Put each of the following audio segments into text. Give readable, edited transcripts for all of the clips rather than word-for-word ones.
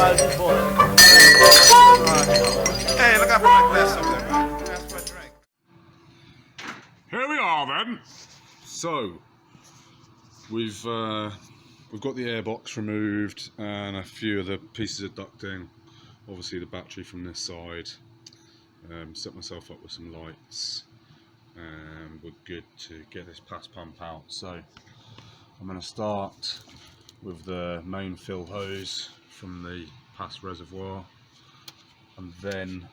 Hey, look out for my glass over there, man. Ask for a drink. Here we are then. So we've got the airbox removed and a few of the pieces of ducting. Obviously the battery from this side. Set myself up with some lights, and we're good to get this pass pump out. So I'm going to start with the main fill hose from the pass reservoir, and then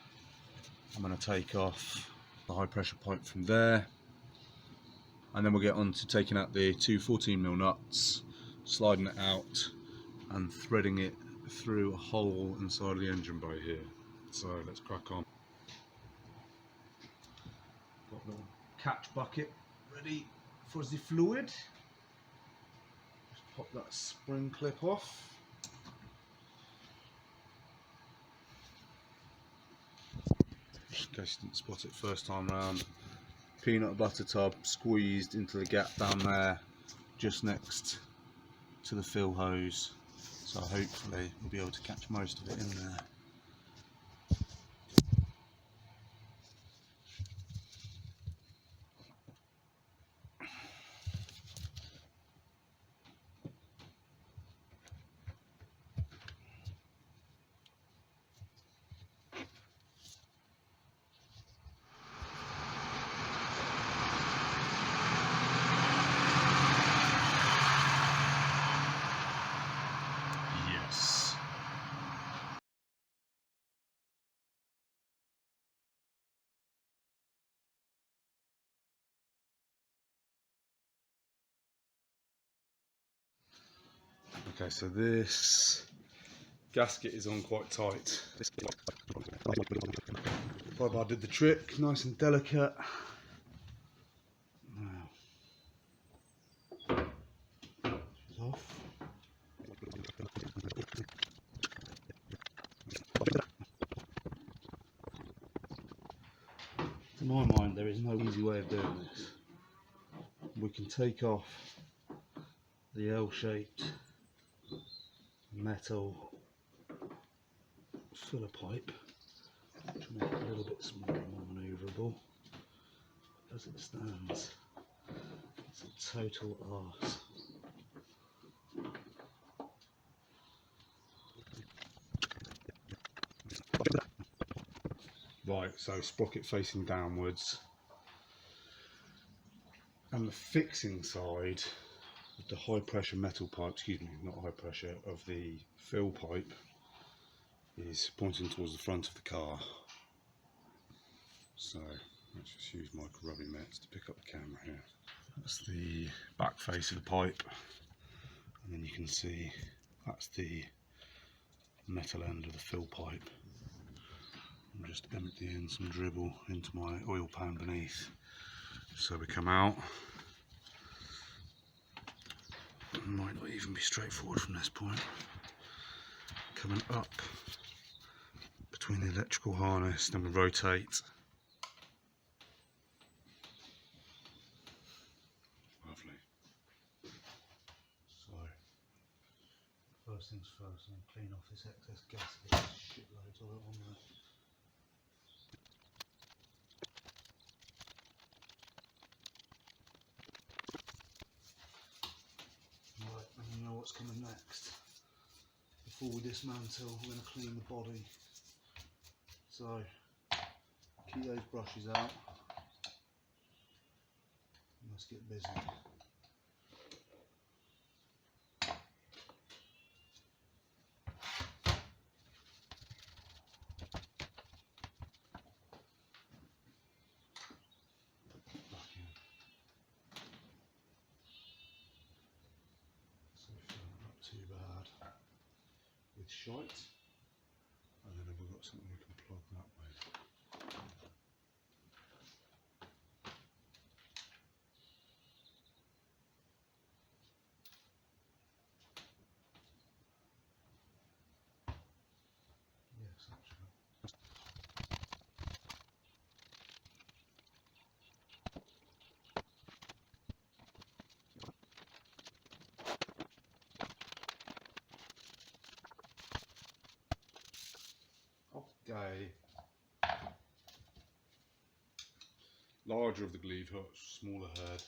I'm going to take off the high pressure pipe from there, and then we'll get on to taking out the two 14mm nuts, sliding it out and threading it through a hole inside the engine bay here. So let's crack on. Got a little catch bucket ready for the fluid. Just pop that spring clip off. Just in case you didn't spot it first time round. Peanut butter tub squeezed into the gap down there, just next to the fill hose. So hopefully we'll be able to catch most of it in there. Yes. Okay, so this gasket is on quite tight. I did the trick, nice and delicate. Now, she's off. To my mind, there is no easy way of doing this. We can take off the L-shaped metal filler pipe, which will make it a little bit smaller and more manoeuvrable. As it stands, it's a total arse. Right, so sprocket facing downwards, and the fixing side of the high pressure metal pipe, excuse me, not high pressure, of the fill pipe is pointing towards the front of the car. So let's just use my grubby mitts to pick up the camera here. That's the back face of the pipe, and then you can see that's the metal end of the fill pipe. I'm just emptying some dribble into my oil pan beneath. So we come out. It might not even be straightforward from this point. Coming up between the electrical harness, then we rotate. Lovely. So, first things first, I'm going to clean off this excess gasket. Shitloads of it on there. Right, and you know what's coming next. Before we dismantle, we're going to clean the body. So, keep those brushes out. And let's get busy. Back in. So not too bad with shite. And then have we got something we can plug that with? Yes, actually. a larger of the gleave hooks, smaller head,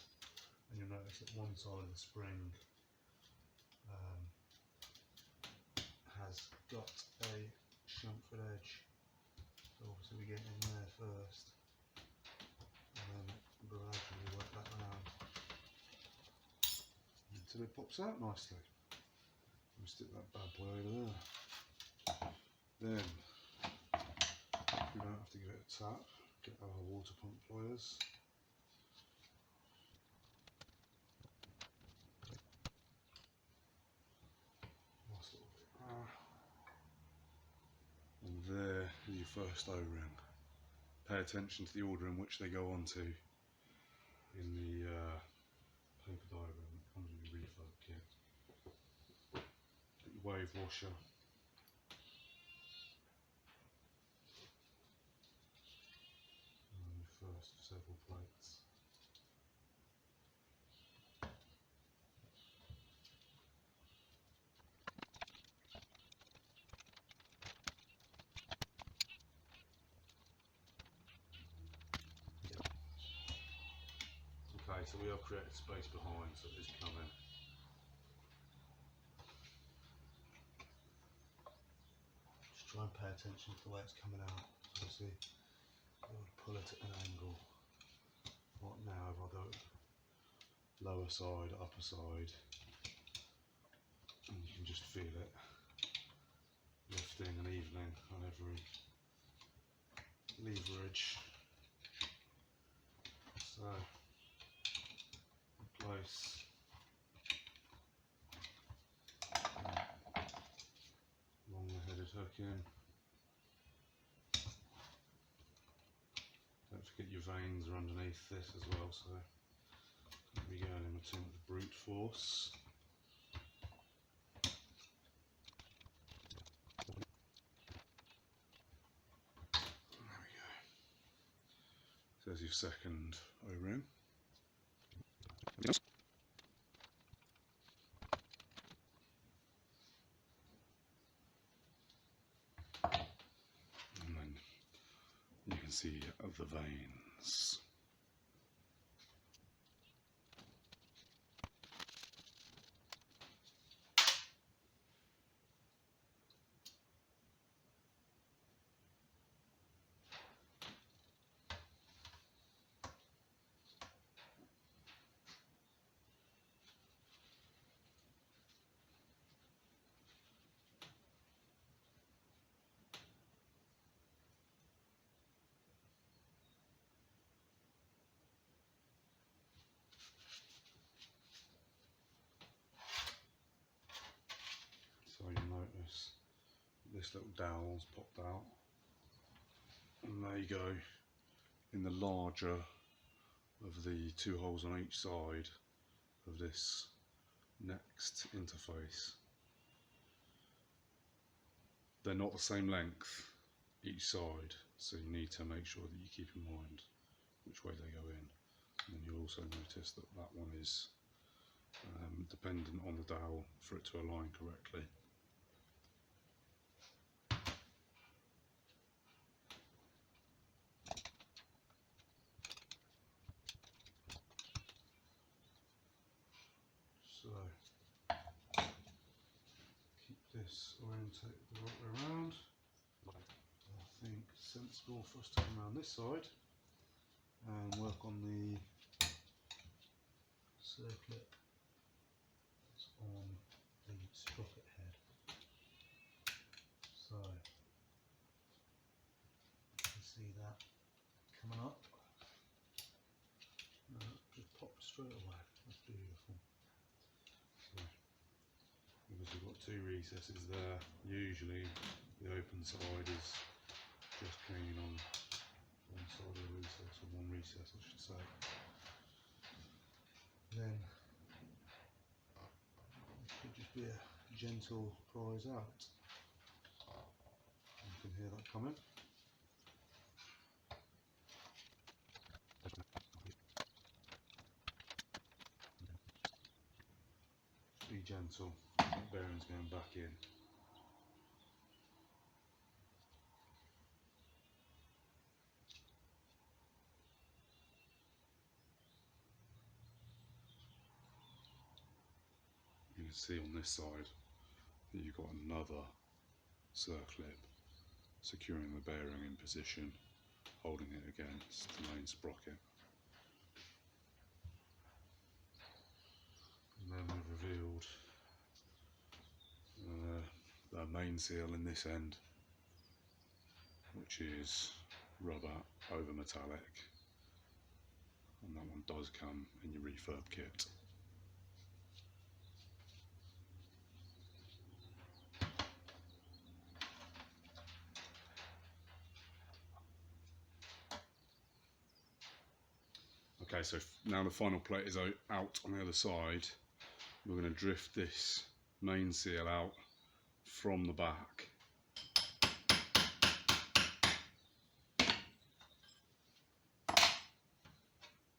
and you'll notice that one side of the spring has got a chamfered edge. So obviously we get in there first, and then gradually work that round until it pops out nicely. We'll stick that bad boy over there. Then we don't have to give it a tap. Get our water pump pliers. Nice little bit there. And there is your first O-ring. Pay attention to the order in which they go onto in the paper diagram that comes with your refurb kit. Get your wave washer. And your first of several plates. Okay, so we have created space behind, so it is coming. Just try and pay attention to the way it's coming out. So you see, I would pull it at an angle. Right now, if I go lower side, upper side, and you can just feel it lifting and evening on every leverage. So, place longer headed hook in. Don't forget your veins are underneath this as well, so don't be going in with too much brute force. There we go. So there's your second O-ring. And then you can see the veins. So you'll notice this little dowel's popped out, and there you go in the larger of the two holes on each side of this next interface. They're not the same length each side, so you need to make sure that you keep in mind which way they go in. And then you'll also notice that that one is dependent on the dowel for it to align correctly. So keep this oriented the right way around. I think it's sensible for us to come around this side and work on the circlip that's on the sprocket head. So you can see that coming up. Just pop straight away. That's beautiful. So, because we've got two recesses there, usually the open side is just clean on one side of the recess, or one recess I should say. Then it should just be a gentle prise out. You can hear that coming. Just be gentle, that bearing's going back in. can see on this side that you've got another circlip securing the bearing in position, holding it against the main sprocket. And then we've revealed the main seal in this end, which is rubber over metallic, and that one does come in your refurb kit. Okay, so now the final plate is out on the other side, we're going to drift this main seal out from the back.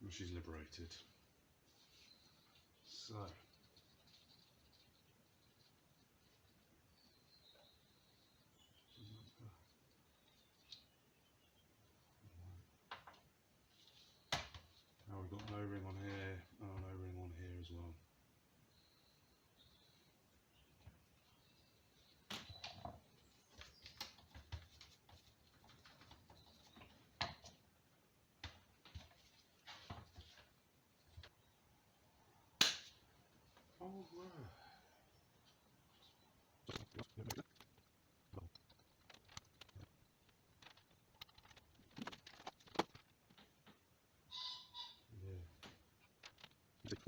And she's liberated. So, now we've got an O-ring on here and an O-ring on here as well. Oh, wow. Tuck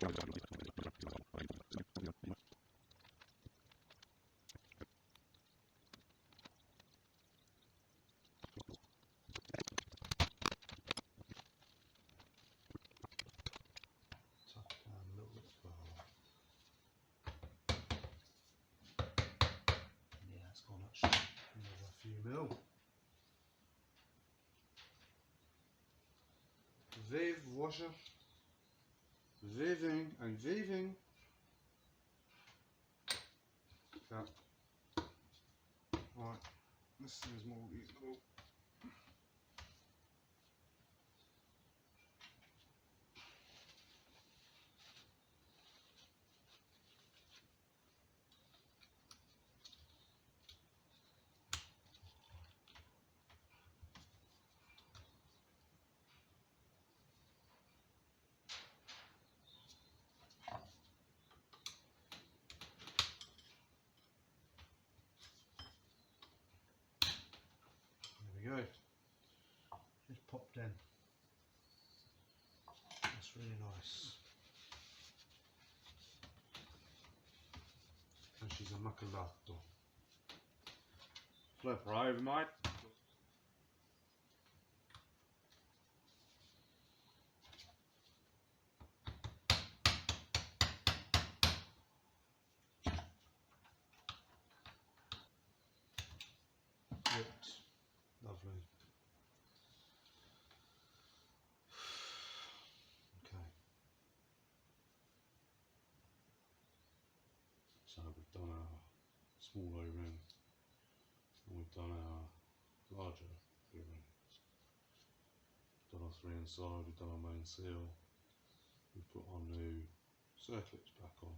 down a little bit further. Yeah, it's gone actually another few mil. Wave washer. Waving and waving. That. Right, this seems more reasonable. There we go. Just popped in. That's really nice. And she's a maculato. Flip her over, mate. Good. Lovely. Okay. So we've done our small O-ring and we've done our larger O-rings. Done our 3 inside, we've done our main seal. We've put our new circlips back on.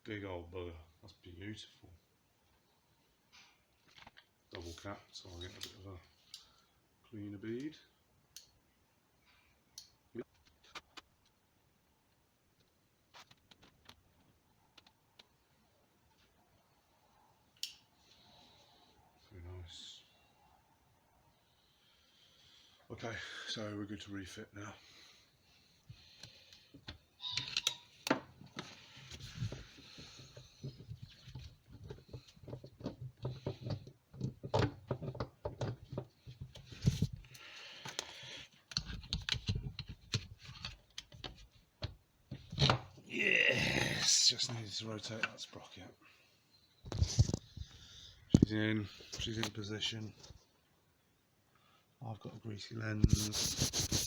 Big old bugger, that's beautiful. Double cap, so I'll get a bit of a cleaner bead. Yep. Very nice. Okay, so we're good to refit now. Yes, just needed to rotate that sprocket. She's in position. I've got a greasy lens.